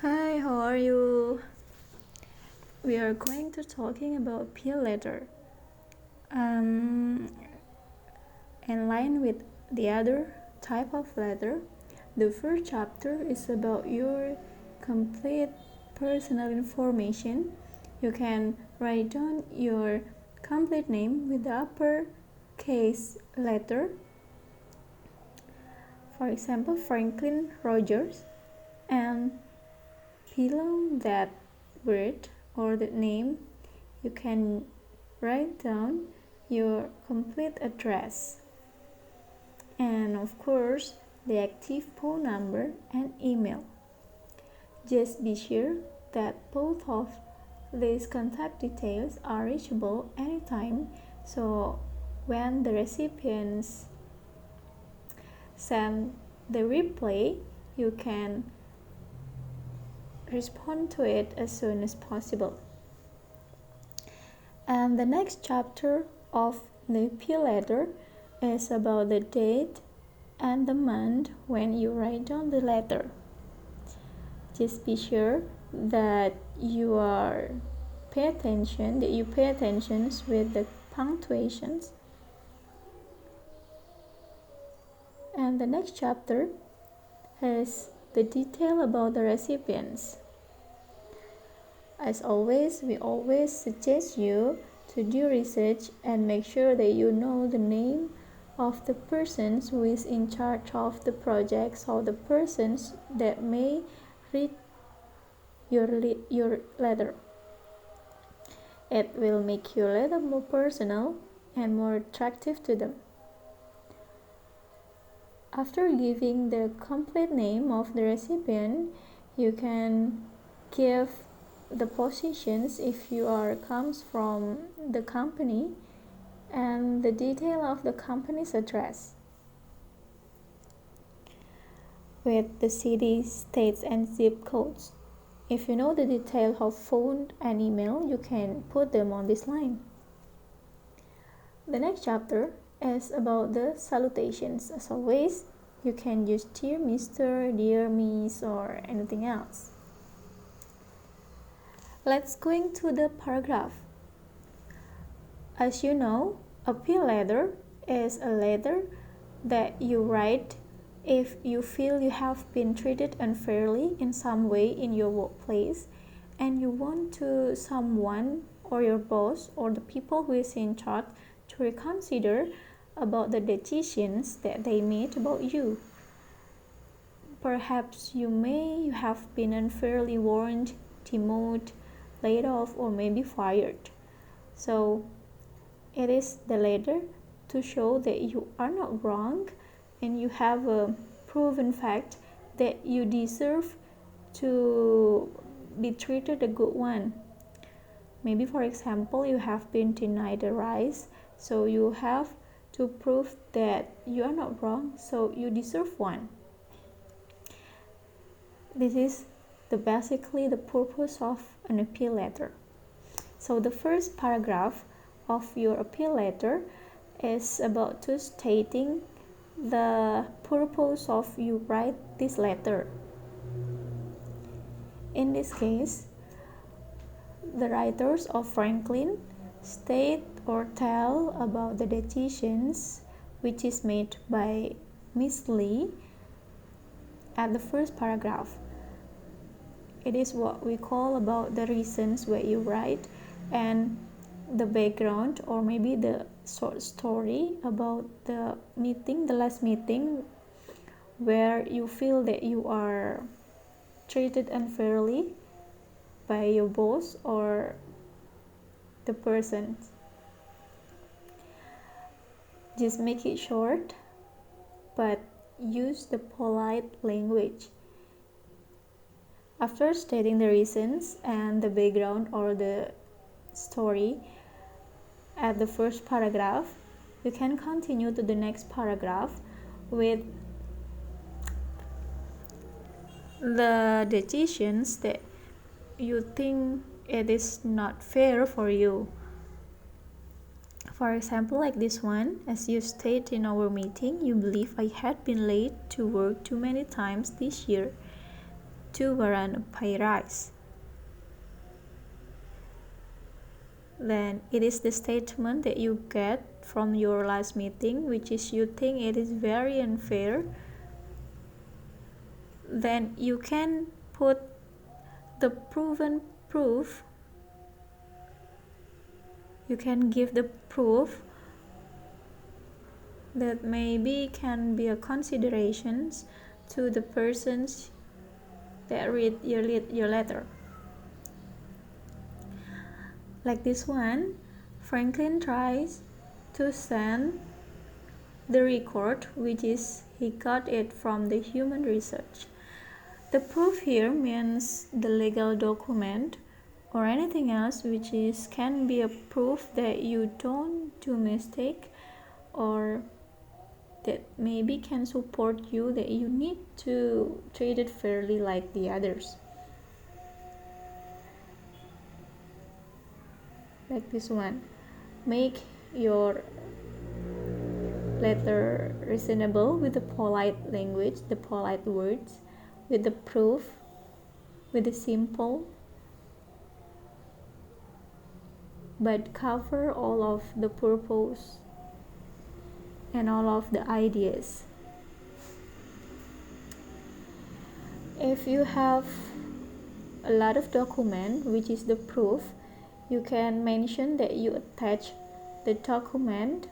Hi, how are you? We are going to talking about appeal letter. In line with the other type of letter, the first chapter is about your complete personal information. You can write down your complete name with the uppercase letter. For example, Franklin Rogers, and below that word or the name, you can write down your complete address, and of course the active phone number and email. Just be sure that both of these contact details are reachable anytime, so when the recipients send the reply, you can respond to it as soon as possible. And the next chapter of the appeal letter is about the date and the month when you write down the letter. Just be sure that you pay attention with the punctuations. And the next chapter has the detail about the recipients. As always, we always suggest you to do research and make sure that you know the name of the persons who is in charge of the projects or the persons that may read your letter. It will make your letter more personal and more attractive to them. After giving the complete name of the recipient, you can give the positions if you comes from the company and the detail of the company's address with the city, states, and zip codes. If you know the detail of phone and email, you can put them on this line. The next chapter is about the salutations. As always, you can use dear Mr., dear Miss, or anything else. Let's go into the paragraph. As you know, appeal letter is a letter that you write if you feel you have been treated unfairly in some way in your workplace and you want to someone or your boss or the people who is in charge to reconsider about the decisions that they made about you. Perhaps you have been unfairly warned, demoted, laid off, or maybe fired. So it is the letter to show that you are not wrong and you have a proven fact that you deserve to be treated a good one. Maybe, for example, you have been denied a rise, so you have to prove that you are not wrong, so you deserve one. This is basically the purpose of an appeal letter. So the first paragraph of your appeal letter is about to stating the purpose of you write this letter. In this case, the writers of Franklin state or tell about the decisions which is made by Miss Lee at the first paragraph. It is what we call about the reasons where you write and the background or maybe the short story about the last meeting where you feel that you are treated unfairly by your boss or the person. Just make it short, but use the polite language. After stating the reasons and the background or the story at the first paragraph, you can continue to the next paragraph with the decisions that you think it is not fair for you. For example, like this one, as you stated in our meeting, you believe I had been late to work too many times this year to warrant a pay rise. Then it is the statement that you get from your last meeting, which is you think it is very unfair. Then you can put the proven proof. You can give the proof that maybe can be a considerations to the persons that read your letter. Like this one, Franklin tries to send the record, which is he got it from the human research. The proof here means the legal document or anything else which can be a proof that you don't do mistake, or that maybe can support you that you need to treat it fairly like the others. Like this one, make your letter reasonable with the polite language, the polite words, with the proof, with the simple, but cover all of the purpose and all of the ideas. If you have a lot of document, which is the proof, you can mention that you attach the document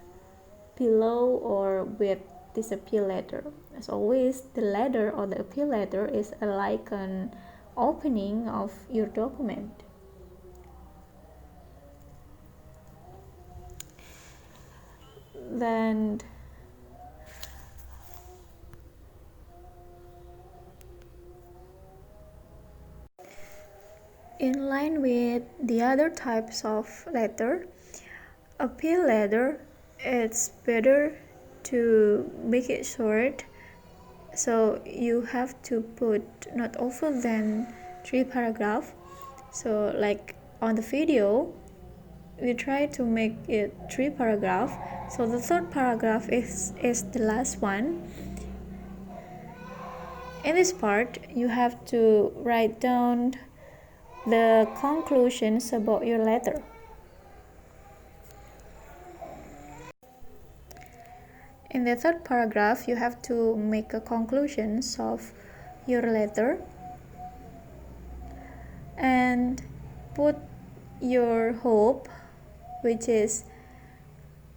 below or with this appeal letter. As always, the letter or the appeal letter is like an opening of your document. Then in line with the other types of letter, appeal letter, it's better to make it short, so you have to put not over than 3 paragraphs. So like on the video, we try to make it 3 paragraphs, so the third paragraph is the last one. In this part, you have to write down the conclusions about your letter. In the third paragraph, you have to make a conclusions of your letter and put your hope, which is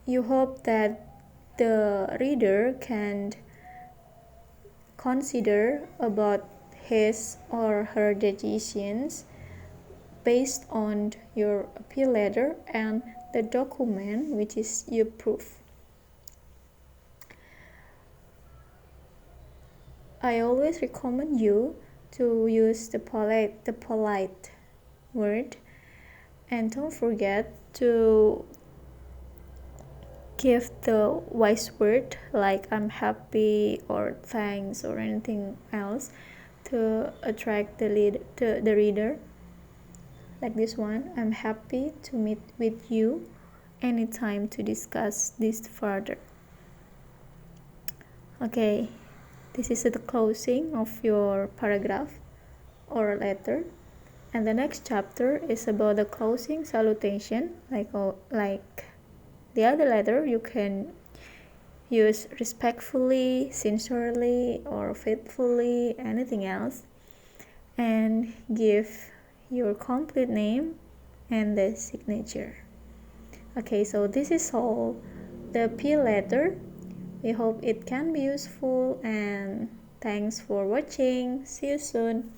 you hope that the reader can consider about his or her decisions based on your appeal letter and the document, which is your proof. I always recommend you to use the polite word, and don't forget to give the wise word like I'm happy or thanks or anything else to attract the reader. Like this one, I'm happy to meet with you anytime to discuss this further. Okay, this is the closing of your paragraph or letter, and the next chapter is about the closing salutation. Like the other letter, you can use respectfully, sincerely, or faithfully, anything else, and give your complete name and the signature. Okay, so this is all the appeal letter. We hope it can be useful, and thanks for watching. See you soon.